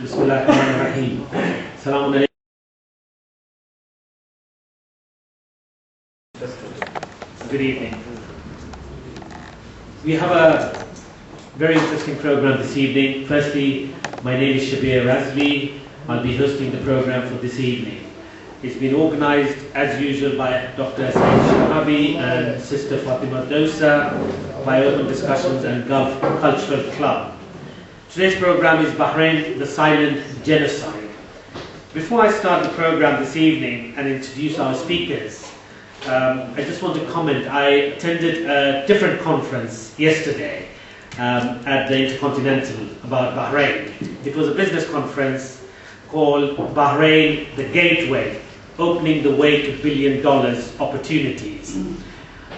Bismillahirrahmanirrahim. Assalamu alaikum. Good evening. We have a very interesting program this evening. Firstly, my name is Shabir Razvi. I'll be hosting the program for this evening. It's been organized as usual by Dr. Saeed Shahabi and Sister Fatima Dosa by Open Discussions and Gulf Cultural Club. Today's program is Bahrain, the Silent Genocide. Before I start the program this evening and introduce our speakers, I just want to comment. I attended a different conference yesterday at the Intercontinental about Bahrain. It was a business conference called Bahrain, the Gateway, opening the way to $1 billion opportunities.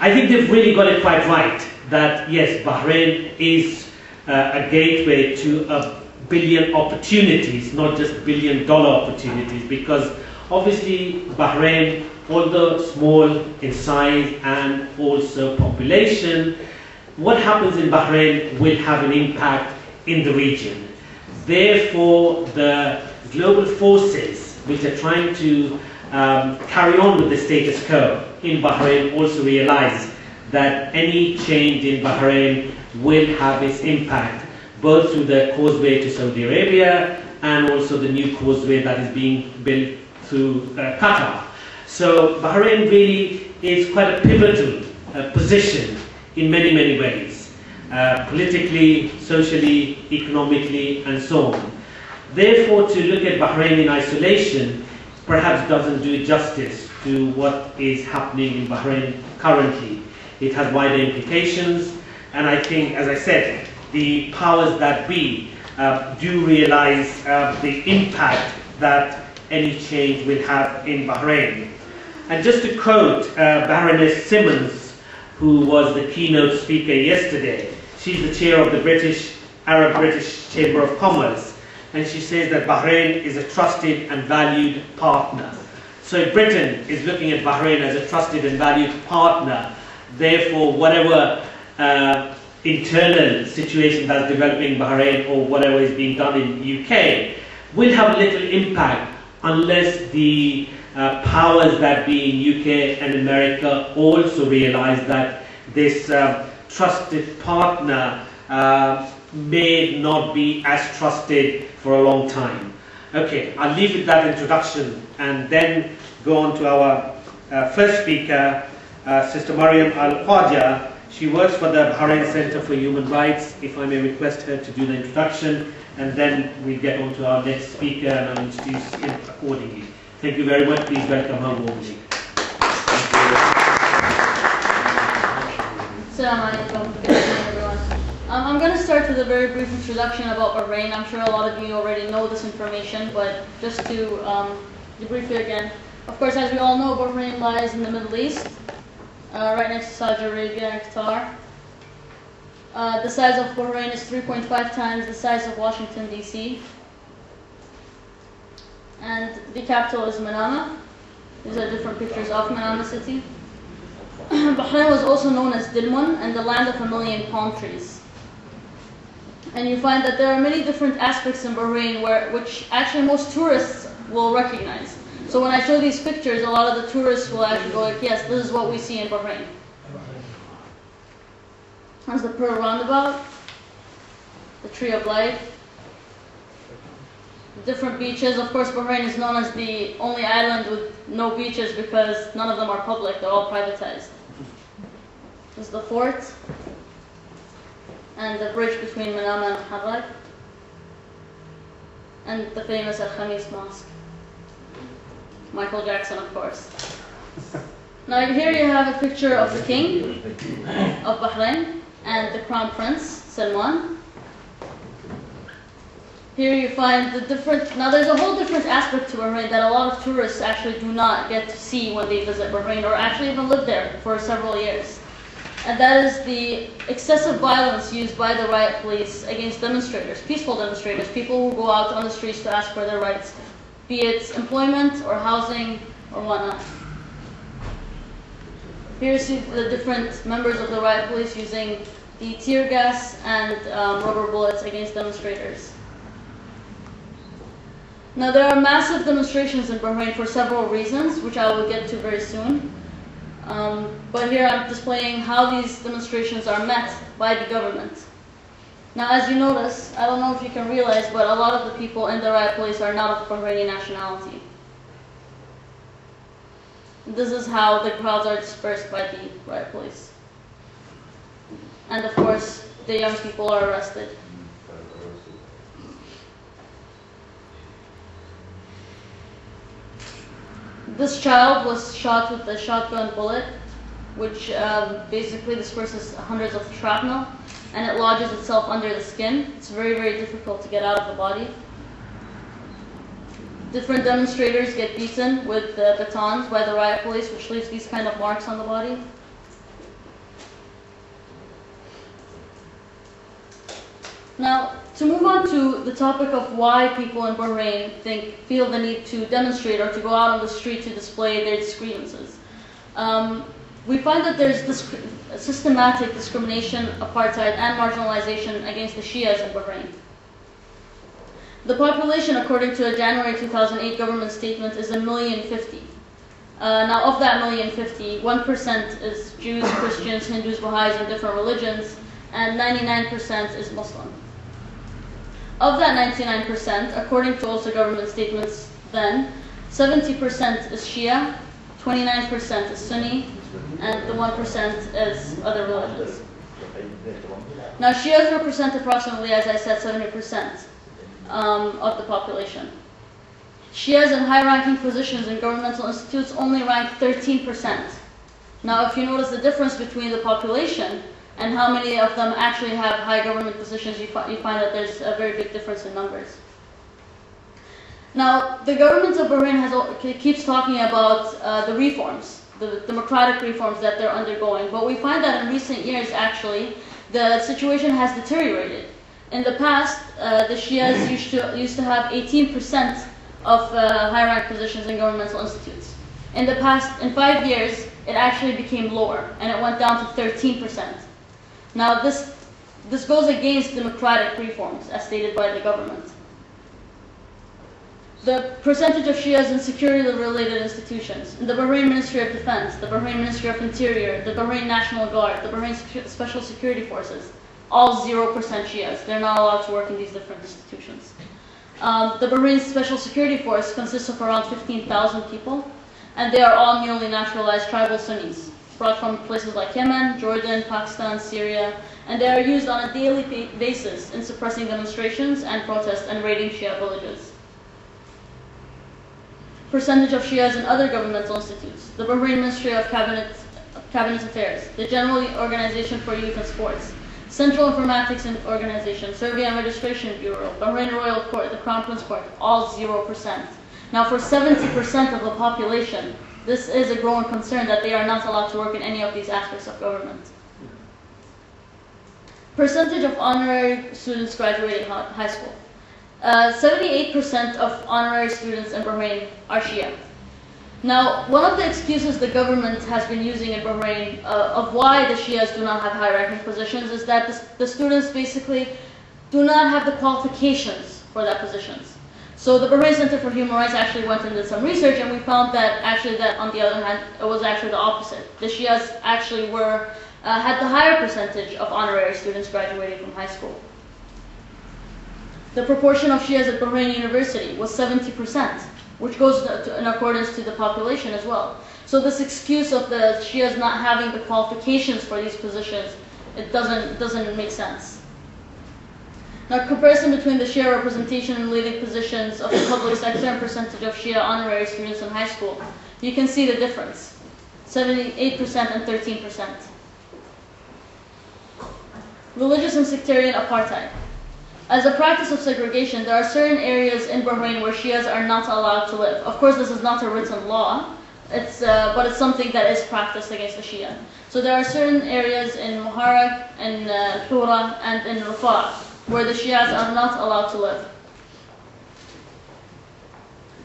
I think they've really got it quite right that yes, Bahrain is a gateway to $1 billion opportunities, not just $1 billion opportunities, because obviously Bahrain, although small in size and also population, what happens in Bahrain will have an impact in the region. Therefore, the global forces which are trying to carry on with the status quo in Bahrain also realize that any change in Bahrain will have its impact both through the causeway to Saudi Arabia and also the new causeway that is being built through Qatar. So Bahrain really is quite a pivotal position in many, many ways, politically, socially, economically, and so on. Therefore, to look at Bahrain in isolation perhaps doesn't do justice to what is happening in Bahrain currently. It has wider implications, and I think, as I said, the powers that be do realize the impact that any change will have in Bahrain. And just to quote Baroness Simmons, who was the keynote speaker yesterday, she's the chair of the Arab-British Chamber of Commerce, and she says that Bahrain is a trusted and valued partner. So if Britain is looking at Bahrain as a trusted and valued partner, therefore whatever internal situation that's developing in Bahrain or whatever is being done in the UK will have little impact unless the powers that be in UK and America also realize that this trusted partner may not be as trusted for a long time. Okay, I'll leave with that introduction and then go on to our first speaker, Sister Maryam Al Khawaja. She works for the Bahrain Center for Human Rights. If I may request her to do the introduction, and then we'll get on to our next speaker and I'll introduce him accordingly. Thank you very much. Please welcome her warmly. Assalamu alaikum. Good evening, everyone. I'm going to start with a very brief introduction about Bahrain. I'm sure a lot of you already know this information, but just to debrief it again. Of course, as we all know, Bahrain lies in the Middle East, right next to Saudi Arabia and Qatar. The size of Bahrain is 3.5 times the size of Washington, D.C. And the capital is Manama. These are different pictures of Manama city. Bahrain was also known as Dilmun and the land of a million palm trees. And you find that there are many different aspects in Bahrain which actually most tourists will recognize. So when I show these pictures, a lot of the tourists will actually go like, yes, this is what we see in Bahrain. There's the Pearl Roundabout, the Tree of Life, the different beaches. Of course, Bahrain is known as the only island with no beaches because none of them are public, they're all privatized. There's the fort, and the bridge between Manama and Abrar, and the famous Al-Khamis Mosque. Michael Jackson, of course. Now here you have a picture of the king of Bahrain and the crown prince, Salman. Here you find the different, now there's a whole different aspect to Bahrain that a lot of tourists actually do not get to see when they visit Bahrain or actually even live there for several years. And that is the excessive violence used by the riot police against demonstrators, peaceful demonstrators, people who go out on the streets to ask for their rights, be it employment or housing or whatnot. Here you see the different members of the riot police using the tear gas and rubber bullets against demonstrators. Now, there are massive demonstrations in Bahrain for several reasons, which I will get to very soon. But here I'm displaying how these demonstrations are met by the government. Now, as you notice, I don't know if you can realize, but a lot of the people in the riot police are not of Bahraini nationality. This is how the crowds are dispersed by the riot police. And of course, the young people are arrested. This child was shot with a shotgun bullet, which basically disperses hundreds of shrapnel, and it lodges itself under the skin. It's very, very difficult to get out of the body. Different demonstrators get beaten with batons by the riot police, which leaves these kind of marks on the body. Now, to move on to the topic of why people in Bahrain feel the need to demonstrate or to go out on the street to display their grievances. We find that there's systematic discrimination, apartheid, and marginalization against the Shias in Bahrain. The population, according to a January 2008 government statement, is 1,050,000. Now, of that 1,050,000, 1% is Jews, Christians, Hindus, Baha'is, and different religions, and 99% is Muslim. Of that 99%, according to also government statements then, 70% is Shia, 29% is Sunni, and the 1% is other religions. Now, Shias represent approximately, as I said, 70% of the population. Shias in high-ranking positions in governmental institutes only rank 13%. Now, if you notice the difference between the population and how many of them actually have high government positions, you find that there's a very big difference in numbers. Now, the government of Bahrain keeps talking about the reforms, the democratic reforms that they're undergoing, but we find that in recent years, actually, the situation has deteriorated. In the past, the Shias used to have 18% of high-rank positions in governmental institutes. In 5 years, it actually became lower, and it went down to 13%. Now, this goes against democratic reforms, as stated by the government. The percentage of Shias in security-related institutions, in the Bahrain Ministry of Defense, the Bahrain Ministry of Interior, the Bahrain National Guard, the Bahrain Special Security Forces, all 0% Shias. They're not allowed to work in these different institutions. The Bahrain Special Security Force consists of around 15,000 people, and they are all newly naturalized tribal Sunnis, brought from places like Yemen, Jordan, Pakistan, Syria, and they are used on a daily basis in suppressing demonstrations and protests and raiding Shia villages. Percentage of Shias in other governmental institutes, the Bahrain Ministry of Cabinet Affairs, the General Organization for Youth and Sports, Central Informatics and Organization, Survey and Registration Bureau, Bahrain Royal Court, the Crown Prince Court, all 0%. Now, for 70% of the population, this is a growing concern that they are not allowed to work in any of these aspects of government. Percentage of honorary students graduating high school. 78% of honorary students in Bahrain are Shia. Now, one of the excuses the government has been using in Bahrain of why the Shias do not have high-ranking positions is that the students basically do not have the qualifications for that positions. So the Bahrain Center for Human Rights actually went and did some research, and we found that on the other hand, it was actually the opposite. The Shias actually had the higher percentage of honorary students graduating from high school. The proportion of Shias at Bahrain University was 70%, which goes in accordance to the population as well. So this excuse of the Shias not having the qualifications for these positions, it doesn't make sense. Now, comparison between the Shia representation in leading positions of the public sector and percentage of Shia honorary students in high school, you can see the difference, 78% and 13%. Religious and sectarian apartheid. As a practice of segregation, there are certain areas in Bahrain where Shias are not allowed to live. Of course, this is not a written law, but it's something that is practiced against the Shia. So there are certain areas in Muharraq, in Thura, and in Rafah where the Shias are not allowed to live.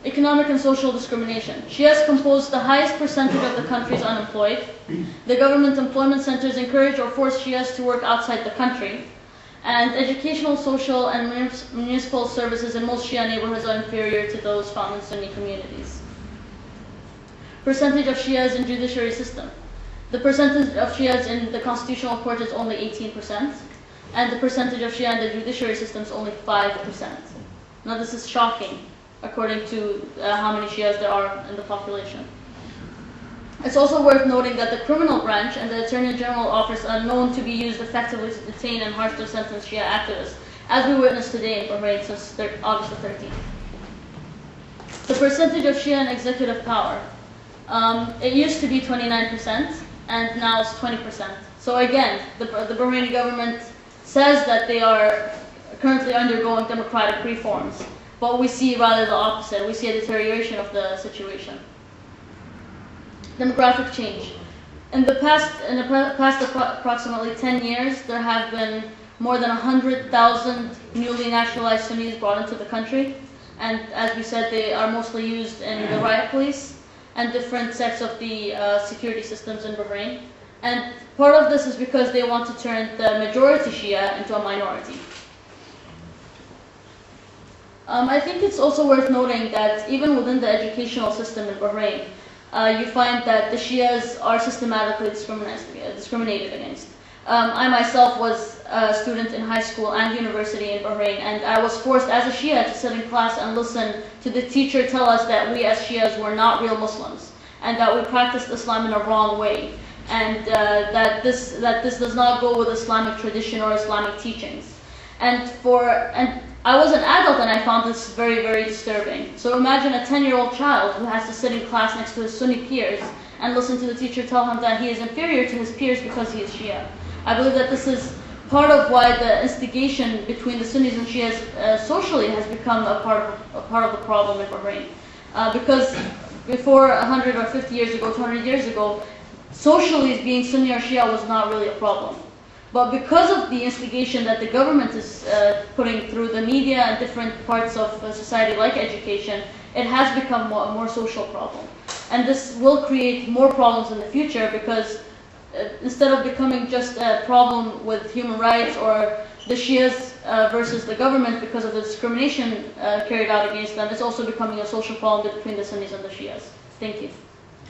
Economic and social discrimination. Shias compose the highest percentage of the country's unemployed. The government employment centers encourage or force Shias to work outside the country. And educational, social, and municipal services in most Shia neighborhoods are inferior to those found in Sunni communities. Percentage of Shias in judiciary system. The percentage of Shias in the constitutional court is only 18%, and the percentage of Shia in the judiciary system is only 5%. Now this is shocking, according to how many Shias there are in the population. It's also worth noting that the criminal branch and the Attorney General Office are known to be used effectively to detain and harshly sentence Shia activists, as we witnessed today in Bahrain since August the 13th. The percentage of Shia in executive power. It used to be 29%, and now it's 20%. So again, the Bahraini government says that they are currently undergoing democratic reforms, but we see rather the opposite. We see a deterioration of the situation. Demographic change. In the past approximately 10 years, there have been more than 100,000 newly naturalized Sunnis brought into the country, and as we said, they are mostly used in the riot police and different sects of the security systems in Bahrain. And part of this is because they want to turn the majority Shia into a minority. I think it's also worth noting that even within the educational system in Bahrain, you find that the Shias are systematically discriminated against. I myself was a student in high school and university in Bahrain, and I was forced as a Shia to sit in class and listen to the teacher tell us that we as Shias were not real Muslims, and that we practiced Islam in a wrong way, and that this does not go with Islamic tradition or Islamic teachings. And I was an adult and I found this very, very disturbing. So imagine a 10-year-old child who has to sit in class next to his Sunni peers and listen to the teacher tell him that he is inferior to his peers because he is Shia. I believe that this is part of why the instigation between the Sunnis and Shias socially has become a part of the problem in Bahrain. Because before 100 or 50 years ago, 200 years ago, socially being Sunni or Shia was not really a problem. But because of the instigation that the government is putting through the media and different parts of society like education, it has become a more social problem. And this will create more problems in the future because instead of becoming just a problem with human rights or the Shias versus the government because of the discrimination carried out against them, it's also becoming a social problem between the Sunnis and the Shias. Thank you.